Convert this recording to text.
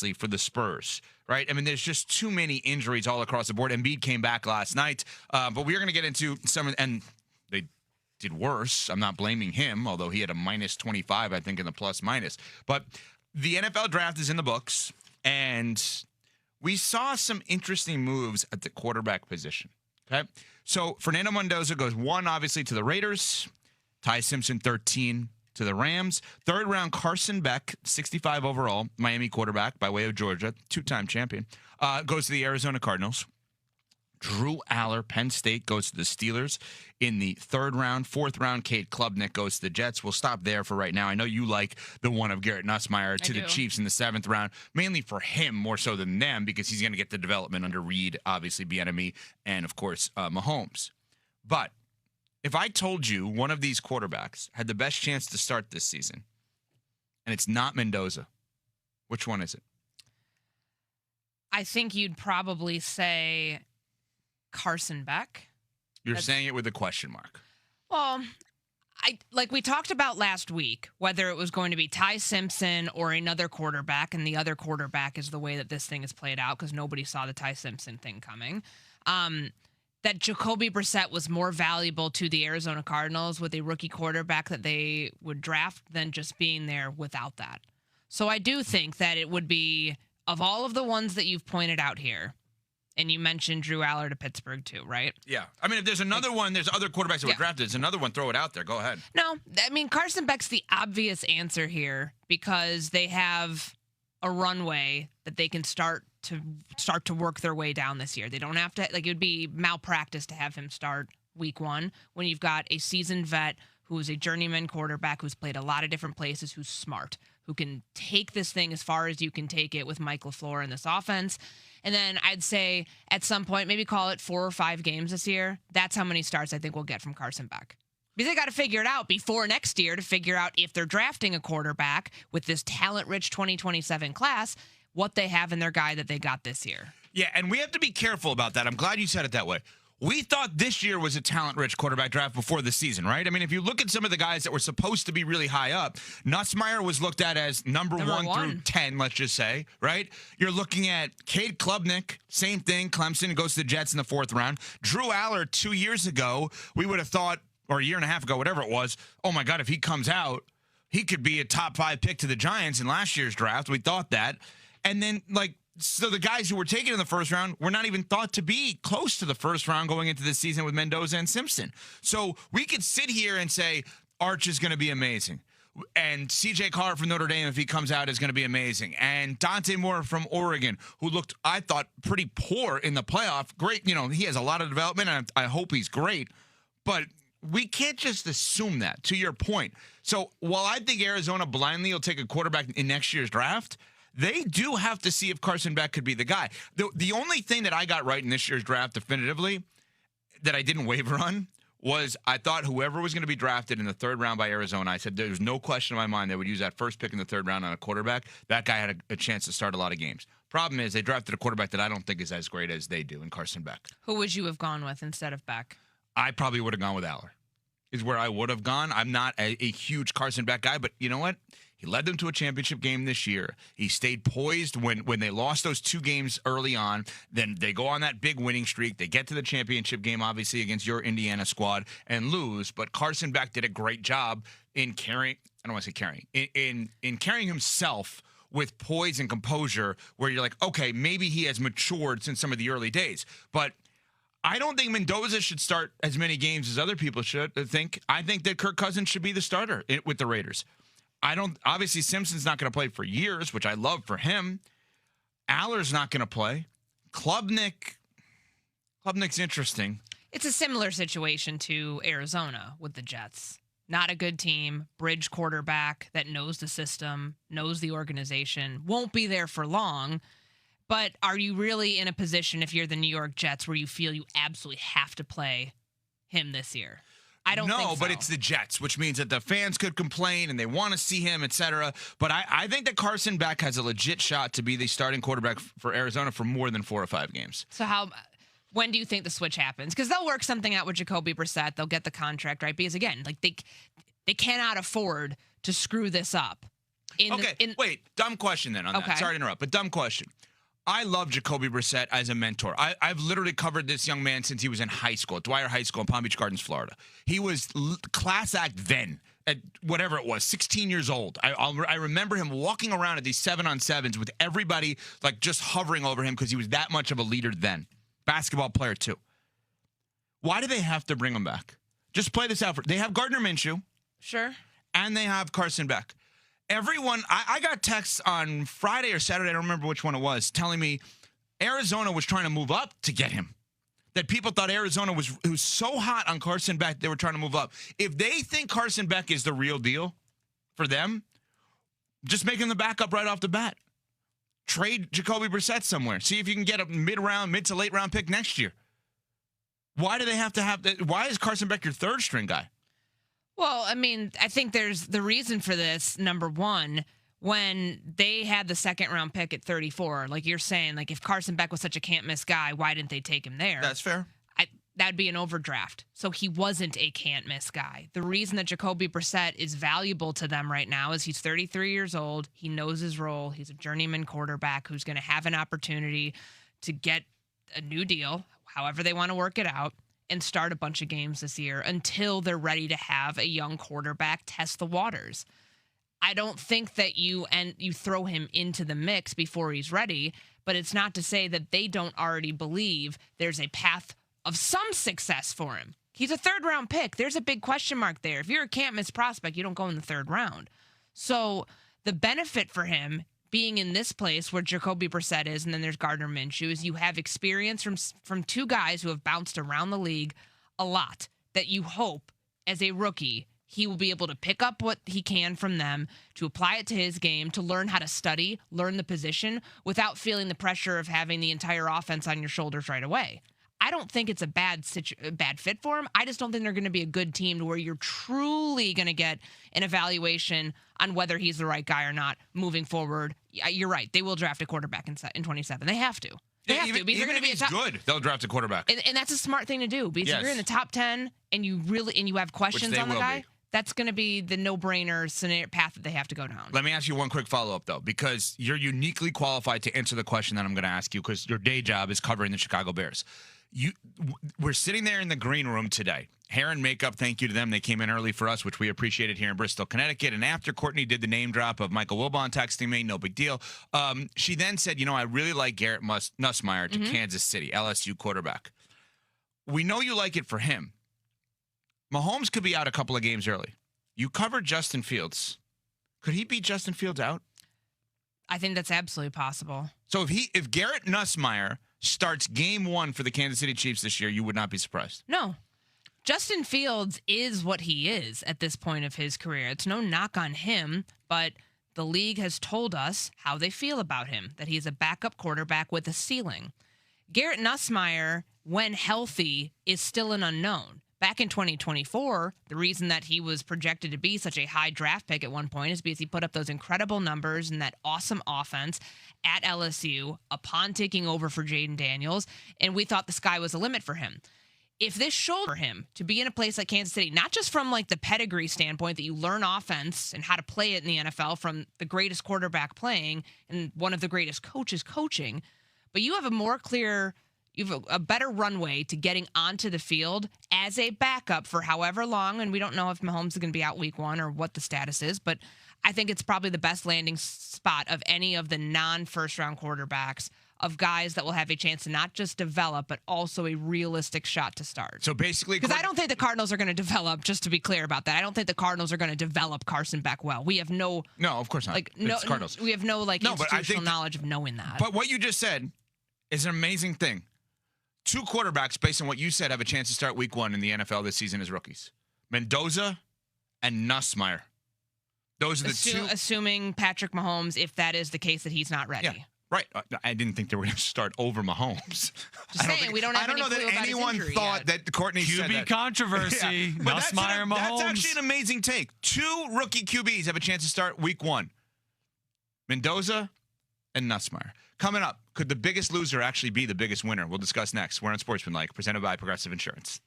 obviously, for the Spurs, right? I mean, there's just too many injuries all across the board. Embiid came back last night, but we're going to get into some, and they did worse. I'm not blaming him, although he had a minus 25, I think, in the plus-minus. But the NFL draft is in the books, and we saw some interesting moves at the quarterback position, okay? So Fernando Mendoza goes 1, obviously, to the Raiders. Ty Simpson, 13 to the Rams. Third round, Carson Beck, 65 overall, Miami quarterback by way of Georgia, 2-time champion, goes to the Arizona Cardinals. Drew Aller, Penn State, goes to the Steelers in the third round. Fourth round, Cade Klubnik goes to the Jets. We'll stop there for right now. I know you like the one of Garrett Nussmeier to the Chiefs in the 7th round, mainly for him more so than them because he's going to get the development under Reed, obviously Bieniemy, and, of course, Mahomes. But if I told you one of these quarterbacks had the best chance to start this season, and it's not Mendoza, which one is it? I think you'd probably say Carson Beck. You're saying it with a question mark. Well, like we talked about last week, whether it was going to be Ty Simpson or another quarterback, and the other quarterback is the way that this thing is played out because nobody saw the Ty Simpson thing coming. That Jacoby Brissett was more valuable to the Arizona Cardinals with a rookie quarterback that they would draft than just being there without that. So I do think that it would be, of all of the ones that you've pointed out here, and you mentioned Drew Aller to Pittsburgh too, right? Yeah. I mean, if there's another one, there's other quarterbacks that were drafted. There's another one, throw it out there. Go ahead. No, I mean, Carson Beck's the obvious answer here because they have a runway that they can start to work their way down this year. They don't have to, like, it would be malpractice to have him start week 1 when you've got a seasoned vet who is a journeyman quarterback who's played a lot of different places, who's smart, who can take this thing as far as you can take it with Mike LaFleur in this offense. And then I'd say at some point, maybe call it 4 or 5 games this year. That's how many starts I think we'll get from Carson Beck. Because they got to figure it out before next year to figure out if they're drafting a quarterback with this talent-rich 2027 class, what they have in their guy that they got this year. Yeah, and we have to be careful about that. I'm glad you said it that way. We thought this year was a talent-rich quarterback draft before the season, right? I mean, if you look at some of the guys that were supposed to be really high up, Nussmeier was looked at as number 1 through 10, let's just say, right? You're looking at Cade Klubnik, same thing. Clemson goes to the Jets in the 4th round. Drew Aller, 2 years ago, we would have thought, or a year and a half ago, whatever it was, oh my God, if he comes out, he could be a top 5 pick to the Giants in last year's draft. We thought that. And then, so the guys who were taken in the 1st round were not even thought to be close to the 1st round going into this season with Mendoza and Simpson. So we could sit here and say Arch is going to be amazing. And C.J. Carr from Notre Dame, if he comes out, is going to be amazing. And Dante Moore from Oregon, who looked, I thought, pretty poor in the playoff. Great, he has a lot of development, and I hope he's great. But we can't just assume that, to your point. So while I think Arizona blindly will take a quarterback in next year's draft, they do have to see if Carson Beck could be the guy. The only thing that I got right in this year's draft definitively that I didn't waver on was I thought whoever was going to be drafted in the 3rd round by Arizona, I said there's no question in my mind they would use that first pick in the 3rd round on a quarterback. That guy had a chance to start a lot of games. Problem is they drafted a quarterback that I don't think is as great as they do in Carson Beck. Who would you have gone with instead of Beck? I probably would have gone with Aller, is where I would have gone. I'm not a huge Carson Beck guy, but you know what? He led them to a championship game this year. He stayed poised when they lost those 2 games early on. Then they go on that big winning streak. They get to the championship game, obviously, against your Indiana squad and lose. But Carson Beck did a great job in carrying, I don't want to say carrying, in carrying himself with poise and composure where you're like, okay, maybe he has matured since some of the early days. But I don't think Mendoza should start as many games as other people should think. I think that Kirk Cousins should be the starter with the Raiders. Obviously, Simpson's not going to play for years, which I love for him. Aller's not going to play. Klubnik's interesting. It's a similar situation to Arizona with the Jets. Not a good team, bridge quarterback that knows the system, knows the organization, won't be there for long. But are you really in a position, if you're the New York Jets, where you feel you absolutely have to play him this year? I don't think so. No, but it's the Jets, which means that the fans could complain and they want to see him, etc. But I think that Carson Beck has a legit shot to be the starting quarterback for Arizona for more than 4 or 5 games. So when do you think the switch happens? Because they'll work something out with Jacoby Brissett. They'll get the contract, right? Because, again, they cannot afford to screw this up. Wait, dumb question then on that. Sorry to interrupt, but dumb question. I love Jacoby Brissett as a mentor. I've literally covered this young man since he was in high school, at Dwyer High School in Palm Beach Gardens, Florida. He was class act then, at whatever it was, 16 years old. I remember him walking around at these 7-on-7s with everybody like just hovering over him because he was that much of a leader then. Basketball player too. Why do they have to bring him back? Just play this out. They have Gardner Minshew. Sure. And they have Carson Beck. Everyone, I got texts on Friday or Saturday, I don't remember which one it was, telling me Arizona was trying to move up to get him. That people thought Arizona was so hot on Carson Beck, they were trying to move up. If they think Carson Beck is the real deal for them, just make him the backup right off the bat. Trade Jacoby Brissett somewhere. See if you can get a mid to late round pick next year. Why do they have to have that? Why is Carson Beck your third string guy? Well, I mean, I think there's the reason for this. Number one, when they had the second round pick at 34, like you're saying, like if Carson Beck was such a can't miss guy, why didn't they take him there? That's fair. That'd be an overdraft. So he wasn't a can't miss guy. The reason that Jacoby Brissett is valuable to them right now is he's 33 years old. He knows his role. He's a journeyman quarterback who's going to have an opportunity to get a new deal, however they want to work it out, and start a bunch of games this year until they're ready to have a young quarterback test the waters. I don't think that you throw him into the mix before he's ready, but it's not to say that they don't already believe there's a path of some success for him. He's a third-round pick. There's a big question mark there. If you're a can't-miss prospect, you don't go in the third round. So the benefit for him being in this place where Jacoby Brissett is, and then there's Gardner Minshew, is you have experience from two guys who have bounced around the league a lot, that you hope, as a rookie, he will be able to pick up what he can from them, to apply it to his game, to learn how to study, learn the position, without feeling the pressure of having the entire offense on your shoulders right away. I don't think it's a bad fit for him. I just don't think they're going to be a good team to where you're truly going to get an evaluation on whether he's the right guy or not moving forward. You're right. They will draft a quarterback in 27. They have to. They have to. Because even if he's good, they'll draft a quarterback. And that's a smart thing to do. Because if you're in the top 10 and you have questions on the guy, that's going to be the no-brainer scenario path that they have to go down. Let me ask you one quick follow-up, though, because you're uniquely qualified to answer the question that I'm going to ask you because your day job is covering the Chicago Bears. We're sitting there in the green room today. Hair and makeup, thank you to them. They came in early for us, which we appreciated here in Bristol, Connecticut. And after Courtney did the name drop of Michael Wilbon texting me, no big deal. She then said, I really like Garrett Nussmeier to Kansas City, LSU quarterback. We know you like it for him. Mahomes could be out a couple of games early. You covered Justin Fields. Could he beat Justin Fields out? I think that's absolutely possible. So if Garrett Nussmeier starts game one for the Kansas City Chiefs this year, you would not be surprised. No. Justin Fields is what he is at this point of his career. It's no knock on him, but the league has told us how they feel about him, that he's a backup quarterback with a ceiling. Garrett Nussmeier, when healthy, is still an unknown. Back in 2024, the reason that he was projected to be such a high draft pick at one point is because he put up those incredible numbers and that awesome offense at LSU upon taking over for Jaden Daniels, and we thought the sky was the limit for him. If this shoulder for him to be in a place like Kansas City, not just from like the pedigree standpoint that you learn offense and how to play it in the NFL from the greatest quarterback playing and one of the greatest coaches coaching, but you have you have a better runway to getting onto the field as a backup for however long, and we don't know if Mahomes is going to be out week one or what the status is, but I think it's probably the best landing spot of any of the non-first-round quarterbacks, of guys that will have a chance to not just develop, but also a realistic shot to start. So basically... Because I don't think the Cardinals are going to develop, just to be clear about that, I don't think the Cardinals are going to develop Carson Beck well. We have no... No, of course not. It's Cardinals. We have no institutional knowledge of knowing that. But what you just said is an amazing thing. Two quarterbacks, based on what you said, have a chance to start week one in the NFL this season as rookies. Mendoza and Nussmeier. Those are the two. Assuming Patrick Mahomes, if that is the case, that he's not ready. Yeah, right. I didn't think they were going to start over Mahomes. Just saying, we don't have any clue about his injury. I don't know that anyone thought that Courtney said that. QB controversy. Yeah. Nussmeier, Mahomes. That's actually an amazing take. Two rookie QBs have a chance to start week one. Mendoza and Nussmeier. Coming up, could the biggest loser actually be the biggest winner? We'll discuss next. We're on Sportsmanlike, presented by Progressive Insurance.